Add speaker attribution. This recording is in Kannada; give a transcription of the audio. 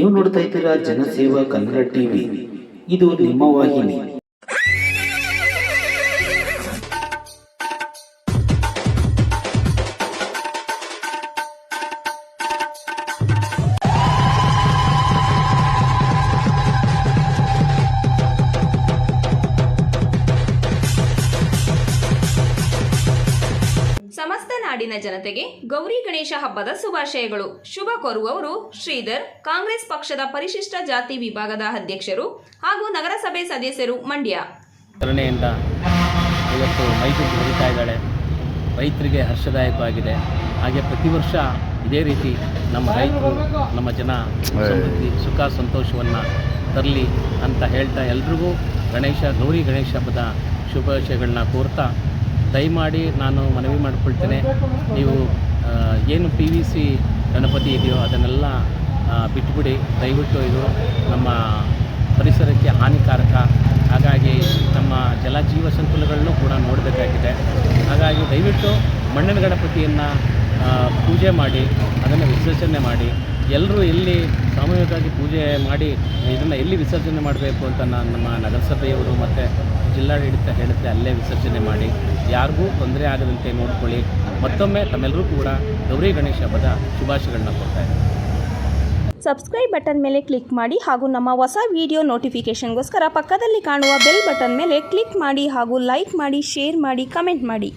Speaker 1: ನೀವು ನೋಡ್ತಾ ಇದ್ದೀರಾ ಜನಸೇವಾ ಕನ್ನಡ ಟಿವಿ. ಇದು ನಿಮ್ಮ ವಾಹಿನಿ.
Speaker 2: ಸಮಸ್ತ ನಾಡಿನ ಜನತೆಗೆ ಗೌರಿ ಗಣೇಶ ಹಬ್ಬದ ಶುಭಾಶಯಗಳು. ಶುಭ ಕೋರುವವರು ಶ್ರೀಧರ್, ಕಾಂಗ್ರೆಸ್ ಪಕ್ಷದ ಪರಿಶಿಷ್ಟ ಜಾತಿ ವಿಭಾಗದ ಅಧ್ಯಕ್ಷರು ಹಾಗೂ ನಗರಸಭೆ ಸದಸ್ಯರು, ಮಂಡ್ಯ.
Speaker 3: ಕರುಣೆಯಿಂದ ಇವತ್ತು ಮೈಸೂರು ಬರೀತಾ ಇದ್ದಾಳೆ. ರೈತರಿಗೆ ಹರ್ಷದಾಯಕವಾಗಿದೆ. ಹಾಗೆ ಪ್ರತಿ ವರ್ಷ ಇದೇ ರೀತಿ ನಮ್ಮ ರೈತರು, ನಮ್ಮ ಜನ ಸಮೃದ್ಧಿ, ಸುಖ, ಸಂತೋಷವನ್ನು ತರಲಿ ಅಂತ ಹೇಳ್ತಾ ಎಲ್ರಿಗೂ ಗೌರಿ ಗಣೇಶ ಹಬ್ಬದ ಶುಭಾಶಯಗಳನ್ನ ಕೋರ್ತಾ, ದಯಮಾಡಿ ನಾನು ಮನವಿ ಮಾಡಿಕೊಳ್ತೇನೆ, ನೀವು ಏನು PVC ಗಣಪತಿ ಇದೆಯೋ ಅದನ್ನೆಲ್ಲ ಬಿಟ್ಬಿಡಿ. ದಯವಿಟ್ಟು ಇದು ನಮ್ಮ ಪರಿಸರಕ್ಕೆ ಹಾನಿಕಾರಕ. ಹಾಗಾಗಿ ನಮ್ಮ ಜಲಜೀವ ಸಂಕುಲಗಳನ್ನು ಕೂಡ ನೋಡಬೇಕಾಗಿದೆ. ಹಾಗಾಗಿ ದಯವಿಟ್ಟು ಮಣ್ಣಿನ ಗಣಪತಿಯನ್ನು ಪೂಜೆ ಮಾಡಿ ಅದನ್ನು ವಿಸರ್ಜನೆ ಮಾಡಿ. ಎಲ್ಲರೂ ಎಲ್ಲಿ ಸಾಮೂಹಿಕವಾಗಿ ಪೂಜೆ ಮಾಡಿ ಇದನ್ನು ಎಲ್ಲಿ ವಿಸರ್ಜನೆ ಮಾಡಬೇಕು ಅಂತ ನಮ್ಮ ನಗರಸಭೆಯವರು ಮತ್ತು ಜಿಲ್ಲಾಡಳಿತ ಹೇಳುತ್ತೆ, ಅಲ್ಲೇ ವಿಸರ್ಜನೆ ಮಾಡಿ. ಯಾರಿಗೂ ತೊಂದರೆ ಆಗದಂತೆ ನೋಡ್ಕೊಳ್ಳಿ. ಮತ್ತೊಮ್ಮೆ ತಮ್ಮೆಲ್ಲರೂ ಕೂಡ ಗೌರಿ ಗಣೇಶ ಹಬ್ಬದ ಶುಭಾಶಯಗಳನ್ನ ಕೊಡ್ತಾ ಇದ್ದಾರೆ.
Speaker 2: ಸಬ್ಸ್ಕ್ರೈಬ್ ಬಟನ್ ಮೇಲೆ ಕ್ಲಿಕ್ ಮಾಡಿ ಹಾಗೂ ನಮ್ಮ ಹೊಸ ವಿಡಿಯೋ ನೋಟಿಫಿಕೇಷನ್ಗೋಸ್ಕರ ಪಕ್ಕದಲ್ಲಿ ಕಾಣುವ ಬೆಲ್ ಬಟನ್ ಮೇಲೆ ಕ್ಲಿಕ್ ಮಾಡಿ ಹಾಗೂ ಲೈಕ್ ಮಾಡಿ, ಶೇರ್ ಮಾಡಿ, ಕಮೆಂಟ್ ಮಾಡಿ.